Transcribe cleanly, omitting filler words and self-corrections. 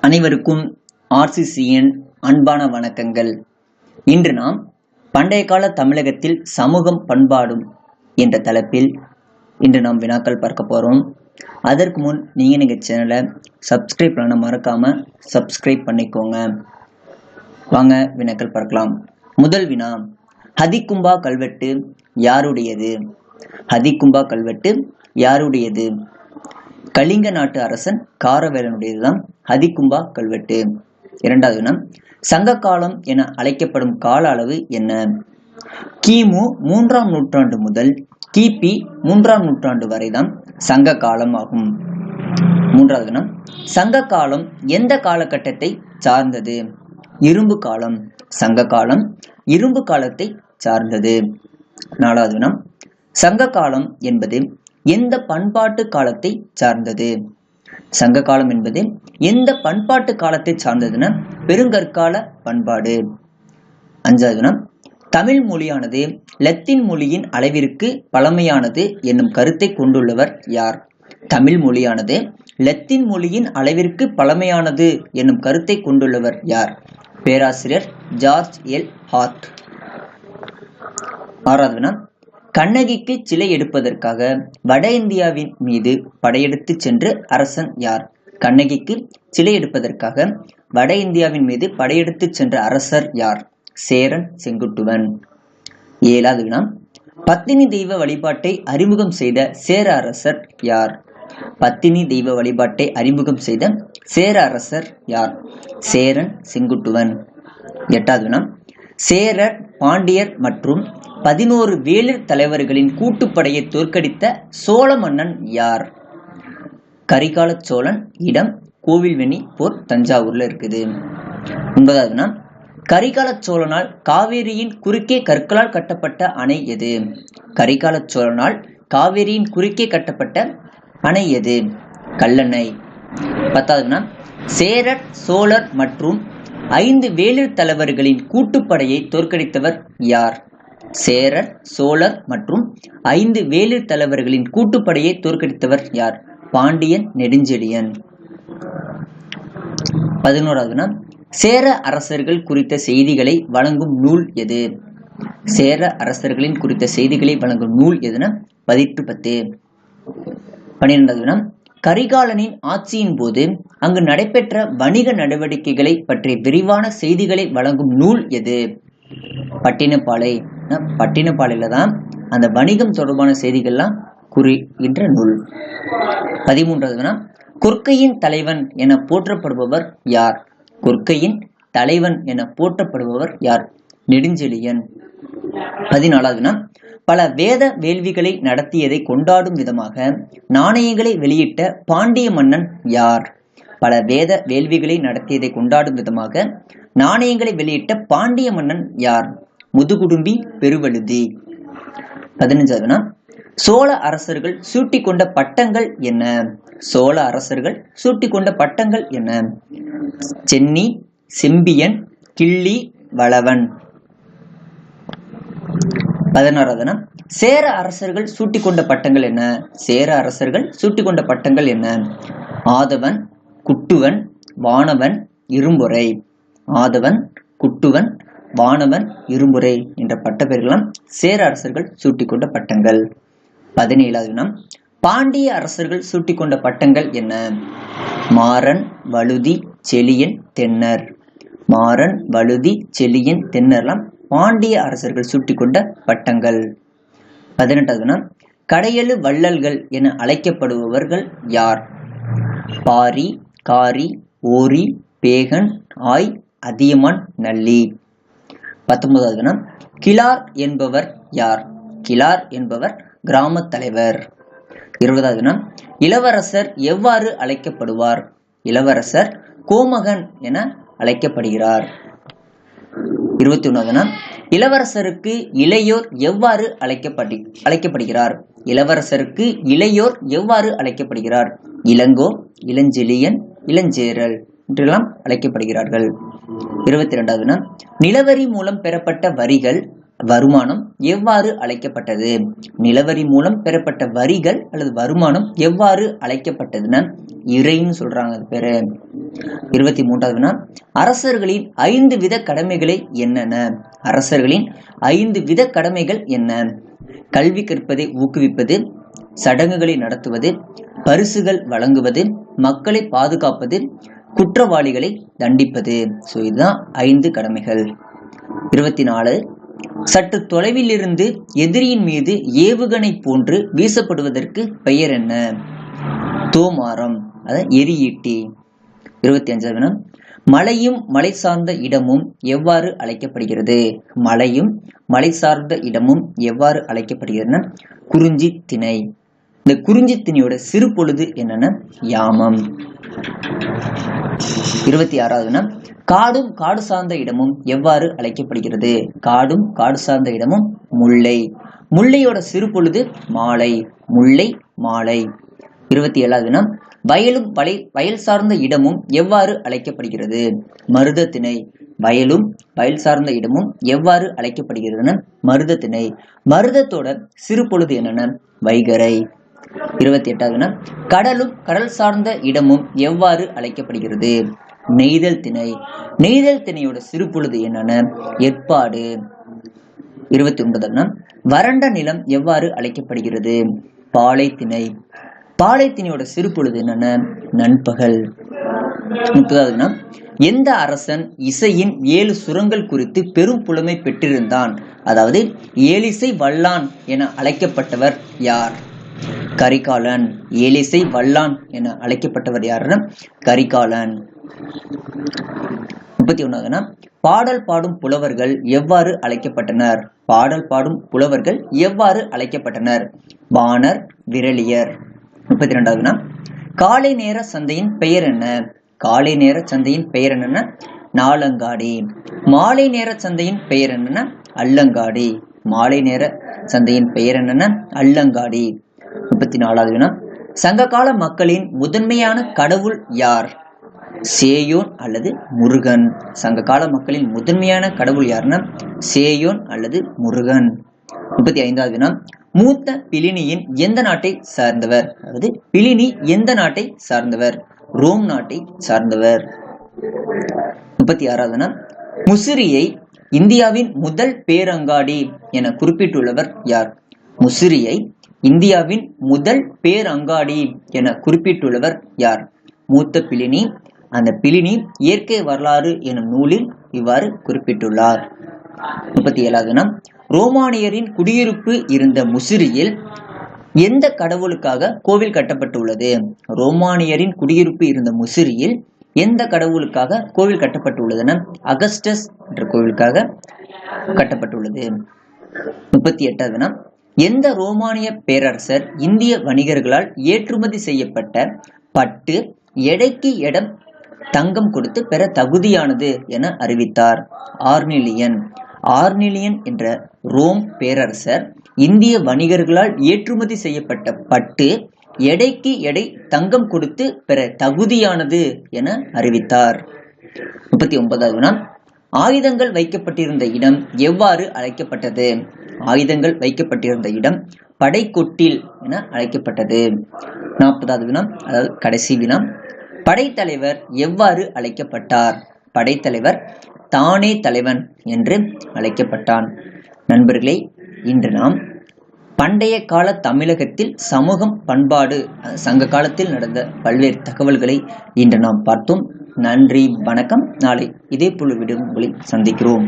அனைவருக்கும் ஆர்சிசியின் அன்பான வணக்கங்கள். இன்று நாம் பண்டைய கால தமிழகத்தில் சமூகம் பண்பாடும் என்ற தலைப்பில் இன்று நாம் வினாக்கள் பார்க்க போறோம். அதற்கு முன் நீங்க சேனலை சப்ஸ்கிரைப் பண்ண மறக்காம சப்ஸ்கிரைப் பண்ணிக்கோங்க. வாங்க வினாக்கள் பார்க்கலாம். முதல் வினா, ஹதிகும்பா கல்வெட்டு யாருடையது? ஹதிகும்பா கல்வெட்டு யாருடையது? கலிங்க நாட்டு அரசன் காரவேலனுடையதுதான் ஹதிகும்பா கல்வெட்டு. இரண்டாவது வினா, சங்க காலம் என அழைக்கப்படும் கால அளவு என்ன? கிமு 3ஆம் நூற்றாண்டு முதல் கிபி 3ஆம் நூற்றாண்டு வரைதான் சங்க காலம் ஆகும். மூன்றாவது வினா, சங்க காலம் எந்த காலகட்டத்தை சார்ந்தது? இரும்பு காலம். சங்க காலம் இரும்பு காலத்தை சார்ந்தது. நாலாவது வினா, சங்க காலம் என்பது எந்த பண்பாட்டு காலத்தை சார்ந்தது? சங்க காலம் என்பது எந்த பண்பாட்டு காலத்தை சார்ந்ததுன்னா பெருங்கற்கால பண்பாடு. அஞ்சாவது வினா, தமிழ் மொழியானது லத்தீன் மொழியின் அளவிற்கு பழமையானது என்னும் கருத்தை கொண்டுள்ளவர் யார்? தமிழ் மொழியானது லத்தீன் மொழியின் அளவிற்கு பழமையானது என்னும் கருத்தை கொண்டுள்ளவர் யார்? பேராசிரியர் ஜார்ஜ் எல் ஹார்ட். ஆறாவது வினா, கண்ணகிக்கு சிலை எடுப்பதற்காக வட இந்தியாவின் மீது படையெடுத்து சென்ற அரசன் யார்? கண்ணகிக்கு சிலை எடுப்பதற்காக வட இந்தியாவின் மீது படையெடுத்து சென்ற அரசர் யார்? சேரன் செங்குட்டுவன். ஏழாவது வினா, பத்தினி தெய்வ வழிபாட்டை அறிமுகம் செய்த சேர அரசர் யார்? பத்தினி தெய்வ வழிபாட்டை அறிமுகம் செய்த சேர அரசர் யார்? சேரன் செங்குட்டுவன். எட்டாவது வினா, சேரர், பாண்டியர் மற்றும் 11 வேளிர் தலைவர்களின் கூட்டுப்படையை தோற்கடித்த சோழ மன்னன் யார்? கரிகால சோழன். இடம் கோவில்வெளி போர் தஞ்சாவூர்ல இருக்குது. ஒன்பதாவது வினா, கரிகால சோழனால் காவேரியின் குறுக்கே கற்களால் கட்டப்பட்ட அணை எது? கரிகால சோழனால் காவேரியின் குறுக்கே கட்டப்பட்ட அணை எது? கல்லணை. பத்தாவது வினா, சேரர், சோழர் மற்றும் 5 வேளிர் தலைவர்களின் கூட்டுப்படையை தோற்கடித்தவர் யார்? சேரர், சோழர் மற்றும் 5 வேளிர் தலைவர்களின் கூட்டுப்படையை தோற்கடித்தவர் யார்? பாண்டியன் நெடுஞ்செழியன். 11வது வினா, சேர அரசர்கள் குறித்த செய்திகளை வழங்கும் நூல் எது? சேர அரசர்களின் குறித்த செய்திகளை வழங்கும் நூல் எதுனா பதிற்று 10. 12வது வினா, கரிகாலனின் ஆட்சியின் போது அங்கு நடைபெற்ற வணிக நடவடிக்கைகளை பற்றிய விரிவான செய்திகளை வழங்கும் நூல் எது? பட்டினப்பாலை. பட்டினப்பாலையில தான் அந்த வணிகம் தொடர்பான செய்திகள்லாம் குறிக்கின்ற நூல். 13வது வினா, கொற்கையின் தலைவன் என போற்றப்படுபவர் யார்? கொற்கையின் தலைவன் என போற்றப்படுபவர் யார்? நெடுஞ்செழியன். 14வது வினா, பல வேத வேள்விகளை நடத்தியதை கொண்டாடும் விதமாக நாணயங்களை வெளியிட்ட பாண்டிய மன்னன் யார்? பல வேத வேள்விகளை நடத்தியதை கொண்டாடும் விதமாக நாணயங்களை வெளியிட்ட பாண்டிய மன்னன் யார்? முதுகுடும்பி பெருவழுதி. 15வது வினா, சோழ அரசர்கள் சூட்டிக் கொண்ட பட்டங்கள் என்ன? சோழ அரசர்கள் சூட்டிக் கொண்ட பட்டங்கள் என்ன? சென்னி, செம்பியன், கிள்ளி, வளவன். 16வது வினா, சேர அரசர்கள் சூட்டிக் கொண்ட பட்டங்கள் என்ன? சேர அரசர்கள் சூட்டிக் கொண்ட பட்டங்கள் என்ன? ஆதவன், குட்டுவன், வானவன், இரும்பொறை. ஆதவன், குட்டுவன், வானவன், இரும்பொறை என்ற பட்ட பெயர்களாம் சேர அரசர்கள் சூட்டிக் கொண்ட பட்டங்கள். 17வது வினா, பாண்டிய அரசர்கள் சூட்டிக் கொண்ட பட்டங்கள் என்ன? மாறன், வழுதி, செழியன், தென்னர். மாறன், வழுதி, செழியன், தென்னர்லாம் பாண்டிய அரசர்கள் சூட்டிக் கொண்ட பட்டங்கள். 18வது வினா, கடையெழு வள்ளல்கள் என அழைக்கப்படுபவர்கள் யார்? பாரி, காரி, ஓரி, பேகன், ஆய், அதியமான், நல்லி. 19வது வினா, கிளார் என்பவர் யார்? கிளார் என்பவர் கிராம தலைவர். 20வது வினா, இளவரசர் எவ்வாறு அழைக்கப்படுவார்? இளவரசர் கோமகன் என அழைக்கப்படுகிறார். 21வது வினா, இளவரசருக்கு இளையோர் எவ்வாறு அழைக்கப்படுகிறார்? இளவரசருக்கு இளையோர் எவ்வாறு அழைக்கப்படுகிறார்? இளங்கோ, இளஞ்செழியன், இளஞ்சேரல் என்றெல்லாம் அழைக்கப்படுகிறார்கள். 22வது வினா, நிலவரி மூலம் பெறப்பட்ட வரிகள் வருமானம் எவ்வாறு அழைக்கப்பட்டது? நிலவரி மூலம் பெறப்பட்ட வரிகள் அல்லது வருமானம் எவ்வாறு அழைக்கப்பட்டதுன்னா இறைன்னு சொல்றாங்க அது பேரு. 23வது வினா, அரசர்களின் 5 வித கடமைகளை என்னென்ன? அரசர்களின் 5 வித கடமைகள் என்ன? கல்வி கற்பதை ஊக்குவிப்பது, சடங்குகளை நடத்துவது, பரிசுகள் வழங்குவது, மக்களை பாதுகாப்பது, குற்றவாளிகளை தண்டிப்பது. ஸோ இதுதான் 5 கடமைகள். 24, சற்று தொலைவில் இருந்து எதிரியின் மீது ஏவுகணை போன்று வீசப்படுவதற்கு பெயர் என்ன? தோமாரம், அதாவது எரிஈட்டி. 25வது வினா, மலையும் மலை சார்ந்த இடமும் எவ்வாறு அழைக்கப்படுகிறது? மலையும் மலை சார்ந்த இடமும் எவ்வாறு அழைக்கப்படுகிறதுனா குறிஞ்சி திணை. இந்த குறிஞ்சி திணையோட சிறு பொழுது என்னன்னா யாமம். 26வது வினா, காடும் காடு சார்ந்த இடமும் எவ்வாறு அழைக்கப்படுகிறது? காடும் காடு சார்ந்த இடமும் முல்லை. முல்லையோட சிறு பொழுது மாலை, முல்லை மாலை. 27வது வினா, வயலும் வயல் சார்ந்த இடமும் எவ்வாறு அழைக்கப்படுகிறது? மருத திணை. வயலும் வயல் சார்ந்த இடமும் எவ்வாறு அழைக்கப்படுகிறதுன்னு மருத திணை. மருதத்தோட சிறு பொழுது என்னன்னா வைகரை. 28வது வினா, கடலும் கடல் சார்ந்த இடமும் எவ்வாறு அழைக்கப்படுகிறது? நெய்தல் திணை. நெய்தல் திணையோட சிறு பொழுது என்னன்னா ஏற்பாடு. 29வது வினா, வறண்ட நிலம் எவ்வாறு அழைக்கப்படுகிறது? பாலை திணை. பாலை திணையோட சிறு பொழுது என்னன்னா நண்பகல். 30வது வினா, எந்த அரசன் இசையின் 7 சுரங்கள் குறித்து பெரும் புலமை பெற்றிருந்தான்? அதாவது ஏலிசை வல்லான் என அழைக்கப்பட்டவர் யார்? கரிகாலன். ஏலிசை வல்லான் என அழைக்கப்பட்டவர் யாருன்னா கரிகாலன். 31வது வினா, பாடல் பாடும் புலவர்கள் எவ்வாறு அழைக்கப்பட்டனர்? பாடல் பாடும் புலவர்கள் எவ்வாறு அழைக்கப்பட்டனர்? வானர், விரலியர். 32வது வினா, காலை நேர சந்தையின் பெயர் என்ன? காலை நேர சந்தையின் பெயர் என்னன்னா நாலங்காடி. மாலை நேர சந்தையின் பெயர் என்னன்னா அல்லங்காடி. மாலை நேர சந்தையின் பெயர் என்னன்னா அல்லங்காடி. 34வது வினா, சங்ககால மக்களின் முதன்மையான கடவுள் யார்? சேயோன் அல்லது முருகன். சங்ககால மக்களின் முதன்மையான கடவுள் யாருன்னா சேயோன் அல்லது முருகன். 35வது வினா, மூத்த பிலினியின் எந்த நாட்டை சார்ந்தவர்? அதாவது பிலினி எந்த நாட்டை சார்ந்தவர்? ரோம் நாட்டை சார்ந்தவர். 36வது வினா, முசிறியை இந்தியாவின் முதல் பேரங்காடி என குறிப்பிட்டுள்ளவர் யார்? முசிறியை இந்தியாவின் முதல் பேரங்காடி என குறிப்பிட்டுள்ளவர் யார்? மூத்த பிலினி. அந்த பிலினி இயற்கை வரலாறு எனும் நூலில் இவ்வாறு குறிப்பிட்டுள்ளார். 37வது வினா, ரோமானியரின் குடியிருப்பு இருந்த முசிறியில் எந்த கடவுளுக்காக கோவில் கட்டப்பட்டுள்ளது? ரோமானியரின் குடியிருப்பு இருந்த முசிறியில் எந்த கடவுளுக்காக கோவில் கட்டப்பட்டுள்ளதுன்னா அகஸ்டஸ் என்ற கோவிலுக்காக கட்டப்பட்டுள்ளது. 38வது வினா, எந்த ரோமானிய பேரரசர் இந்திய வணிகர்களால் ஏற்றுமதி செய்யப்பட்ட பட்டு எடைக்கு எடம் தங்கம் கொடுத்து பெற தகுதியானது என அறிவித்தார்? ஆர்னிலியன். ஆர்னிலியன் என்ற ரோம் பேரரசர் இந்திய வணிகர்களால் ஏற்றுமதி செய்யப்பட்ட பட்டு எடைக்கு எடை தங்கம் கொடுத்து பெற தகுதியானது என அறிவித்தார். 39வது வினா, ஆயுதங்கள் வைக்கப்பட்டிருந்த இடம் எவ்வாறு அழைக்கப்பட்டது? ஆயுதங்கள் வைக்கப்பட்டிருந்த இடம் படைக்கொட்டில் என அழைக்கப்பட்டது. 40வது வினா, அதாவது கடைசி வினா, படைத்தலைவர் எவ்வாறு அழைக்கப்பட்டார்? படைத்தலைவர் தானே தலைவன் என்று அழைக்கப்பட்டான். நண்பர்களே, இன்று நாம் பண்டைய கால தமிழகத்தில் சமூகம் பண்பாடு சங்க காலத்தில் நடந்த பல்வேறு தகவல்களை இன்று நாம் பார்த்தோம். நன்றி, வணக்கம். நாளை இதே போல விடுமுறைகளில் சந்திக்கிறோம்.